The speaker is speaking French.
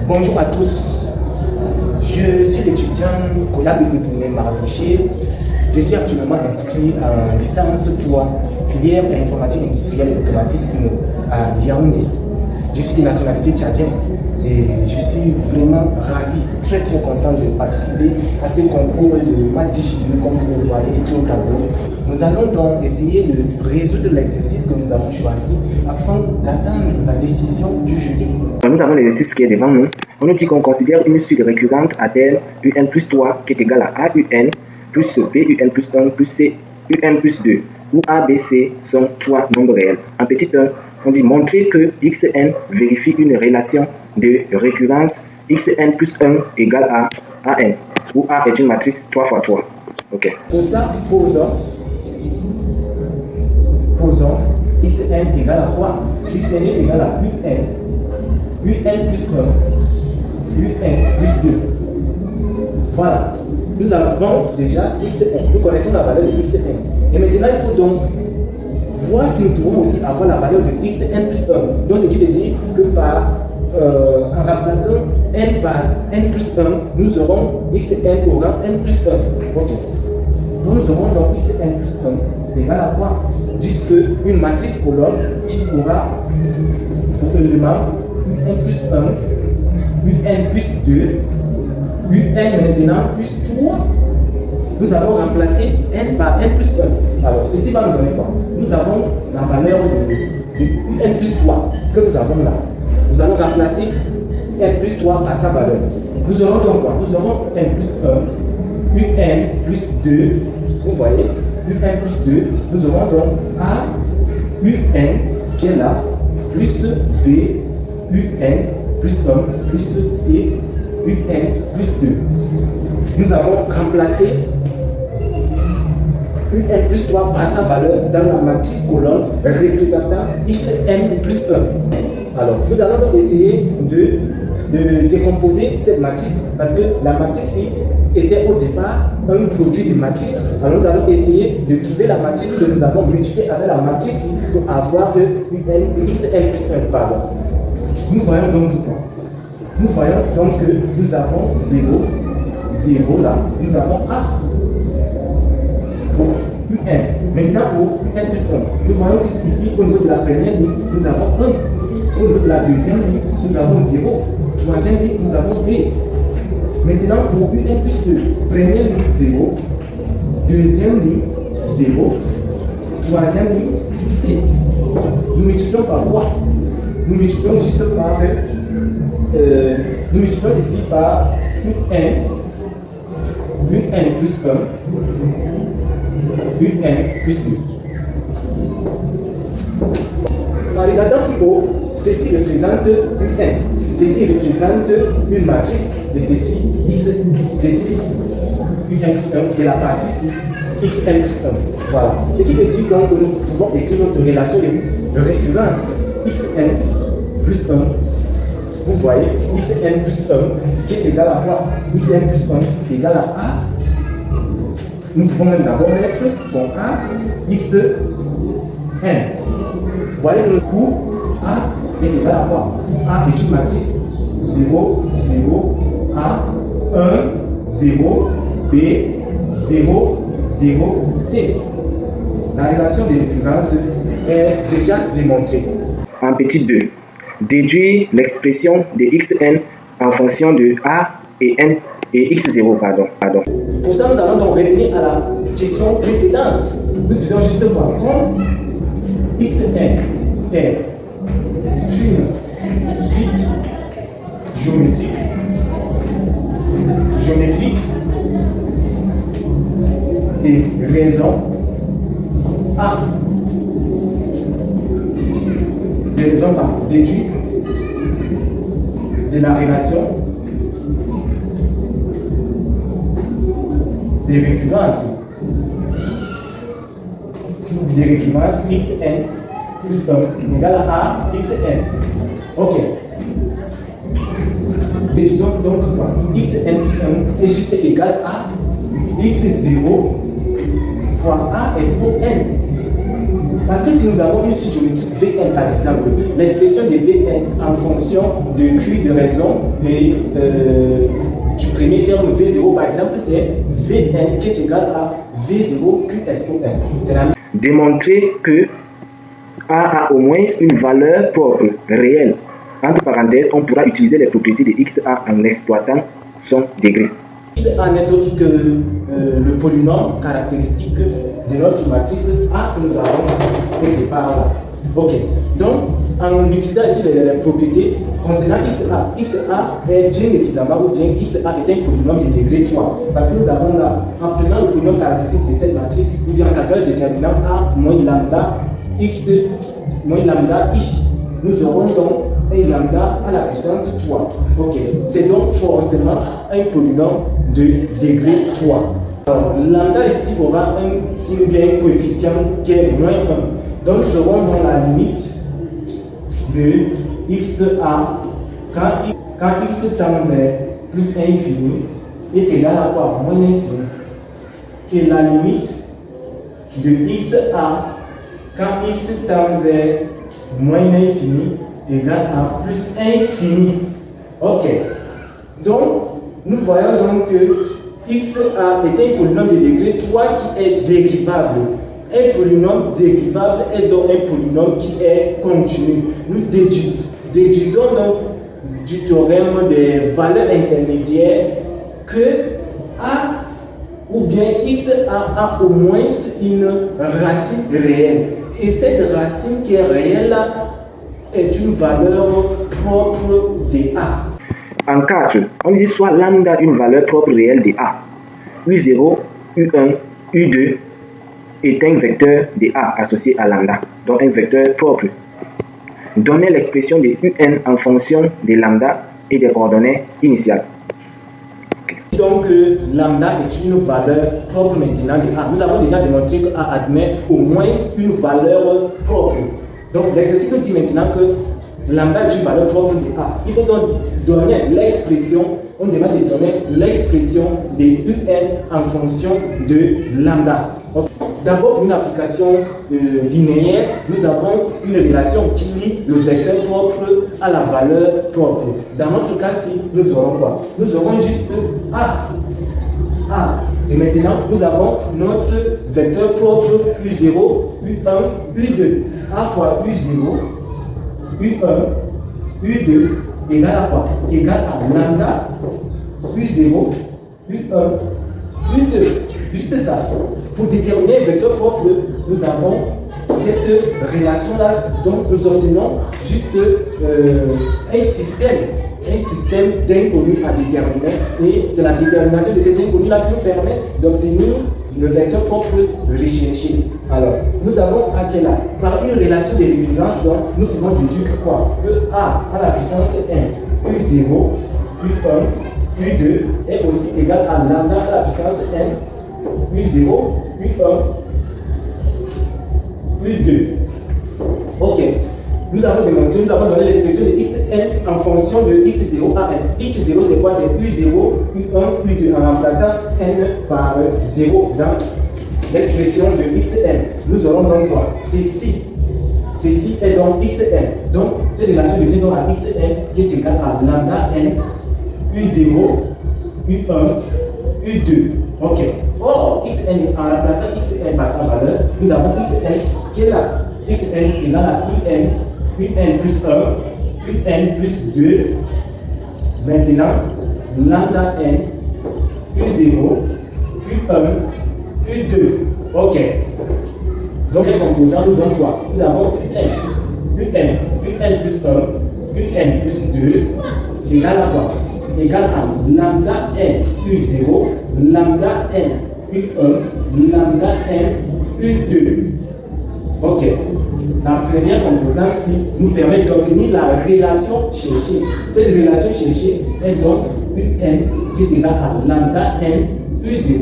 Bonjour à tous. Je suis l'étudiant Koya Bekotine Marabouché. Je suis actuellement inscrit en licence 3, filière informatique industrielle et automatisme à Yaoundé. Je suis de nationalité tchadienne et je suis vraiment ravi, très content de participer à ce concours de maths 10 comme vous le voyez tout au tableau. Nous allons donc essayer de résoudre l'exercice que nous avons choisi afin d'atteindre la décision du jury. Nous avons l'exercice qui est devant nous. On nous dit qu'on considère une suite récurrente à tel UN plus 3 qui est égal à AUN plus BUN plus 1 plus CUN plus 2, où A, B, C sont trois nombres réels. En petit 1, on dit montrer que XN vérifie une relation de récurrence XN plus 1 égale à AN, où A est une matrice 3 x 3. Ok. Pour ça, posons XN égale à quoi? XN est égal à UN. UN plus 1. UN plus 2. Voilà. Nous avons déjà XN. Nous connaissons la valeur de XN. Et maintenant, il faut donc voir si nous pouvons aussi avoir la valeur de XN plus 1. Donc, ce qui veut dire que en remplaçant N par N plus 1, nous aurons XN au rang N plus 1. Ok. Donc, nous aurons donc XN plus 1 égal à quoi? Juste une matrice colonne qui aura pour élément UN plus 1, UN plus 2, UN maintenant plus 3. Nous avons remplacé N par N plus 1. Alors, ceci va nous donner quoi? Nous avons la valeur de UN plus 3 que nous avons là. Nous allons remplacer N plus 3 par sa valeur. Nous aurons donc quoi? Nous aurons N plus 1, UN plus 2, vous voyez, UN plus 2. Nous aurons donc A, UN qui est là, plus B, UN plus 1, plus C, UN plus 2. Nous avons remplacé UN plus 3 par sa valeur dans la matrice colonne représentant XN plus 1. Alors, nous allons donc essayer de décomposer cette matrice parce que la matrice était au départ un produit de matrice. Alors, nous allons essayer de trouver la matrice que nous avons multipliée avec la matrice pour avoir XN plus 1. Pardon. Nous voyons donc quoi? Nous voyons donc que nous avons 0, 0 là, nous avons A pour UN. Maintenant pour UN plus 1, nous voyons qu'ici au niveau de la première ligne, nous avons 1. Au niveau de la deuxième ligne, nous avons 0. Troisième ligne, nous avons B. Maintenant pour UN plus 2, première ligne 0, deuxième ligne 0, troisième ligne C. Nous multiplions par quoi? Nous multiplions juste par nous multiplions ici par UN plus 1, UN plus 2. En regardant plus haut, ceci représente UN. Ceci représente une matrice de ceci, X, ceci, UN plus 1, et la partie ici, XN plus 1. Voilà. Ce qui veut dire donc que nous pouvons écrire notre relation de récurrence XN plus 1. Vous voyez, XN plus 1 qui est égal à quoi? XN plus 1 égal à A. Nous pouvons même d'abord mettre bon A, XN. Vous voyez le coup, A est égal à quoi? A est une matrice 0, 0, A, 1, 0, B, 0, 0, C. La relation de récurrence est déjà démontrée. En petit 2. Déduire l'expression de XN en fonction de A et N et X0, pardon. Pour ça, nous allons donc revenir à la question précédente. Nous disons justement comme XN est une suite géométrique des raisons A. Des raisons A déduites de la relation des récurrences XN plus 1 égale à XN. Ok. Déduisons donc quoi? XN plus 1 est juste égal à X0 fois A expo N. Parce que si nous avons une suite géométrique Vn par exemple, l'expression de Vn en fonction de Q de raison et du premier terme V0 par exemple, c'est Vn qui est égal à V0 Q expo n. Démontrer que A a au moins une valeur propre, réelle. Entre parenthèses, on pourra utiliser les propriétés de XA en exploitant son degré. XA n'est autre que le polynôme caractéristique de notre matrice A que nous avons au départ là. Ok. Donc, en utilisant ici les propriétés concernant XA, XA est bien évidemment, ou bien XA est un polynôme de degré 3. Parce que nous avons là, en prenant le polynôme caractéristique de cette matrice, ou bien en calculant le déterminant A moins lambda X moins lambda I, nous aurons donc un lambda à la puissance 3. Ok, c'est donc forcément un polynôme de degré 3. Alors, lambda ici aura un signe bien coefficient qui est moins 1. Donc nous aurons dans la limite de XA quand x tend vers plus infini est égal à quoi? Moins infini. Et la limite de XA quand x tend vers moins infini égale à plus infini. Ok. Donc, nous voyons donc que XA est un polynôme de degré 3 qui est dérivable. Un polynôme dérivable est donc un polynôme qui est continu. Nous déduisons donc du théorème des valeurs intermédiaires que A ou bien XA a au moins une racine réelle. Et cette racine qui est réelle est une valeur propre de A. En 4, on dit soit lambda une valeur propre réelle de A. U0, U1, U2 est un vecteur de A associé à lambda, donc un vecteur propre. Donnez l'expression de UN en fonction de lambda et des coordonnées initiales. Donc, lambda est une valeur propre maintenant de A. Nous avons déjà démontré que A admet au moins une valeur propre. Donc, l'exercice nous dit maintenant que lambda est une valeur propre de A. Il faut donc donner l'expression, on demande de donner l'expression de UN en fonction de lambda. D'abord, pour une application linéaire, nous avons une relation qui lie le vecteur propre à la valeur propre. Dans notre cas-ci, nous aurons quoi? Nous aurons juste A. Et maintenant, nous avons notre vecteur propre U0, U1, U2. A fois U0, U1, U2 égale à quoi? Égale à lambda U0, U1, U2. Juste ça. Pour déterminer un vecteur propre, nous avons cette relation-là. Donc, nous obtenons juste un système d'inconnus à déterminer. Et c'est la détermination de ces inconnus-là qui nous permet d'obtenir le vecteur propre recherché. Alors, nous avons à quel là? Par une relation de récurrence, donc, nous pouvons déduire quoi? Que A à la puissance n, U0, U1, U2 est aussi égal à lambda à la puissance n, U0, U1, U2. Ok. Nous avons démontré, nous avons donné l'expression de xn en fonction de x0 à n. x0 c'est quoi? C'est U0, U1, U2 en remplaçant n par 0 dans l'expression de xn. Nous aurons donc quoi? Ceci est donc xn. Donc, cette relation devient donc à xn qui est égal à lambda n, U0, U1, U2. Ok. Or, xn, en remplaçant xn par sa valeur, nous avons xn qui est là. Xn est égal à un plus 1, un plus 2. Maintenant, lambda n, U0, U1, U2. Ok. Donc, les composants nous donnent quoi? Nous avons un plus 1, un plus 2 égale à quoi? Égale à lambda n, U0, lambda n, U1, lambda n, U2. Ok. La première composante nous permet d'obtenir la relation cherchée. Cette relation cherchée est donc UN qui est égal à lambda n U0.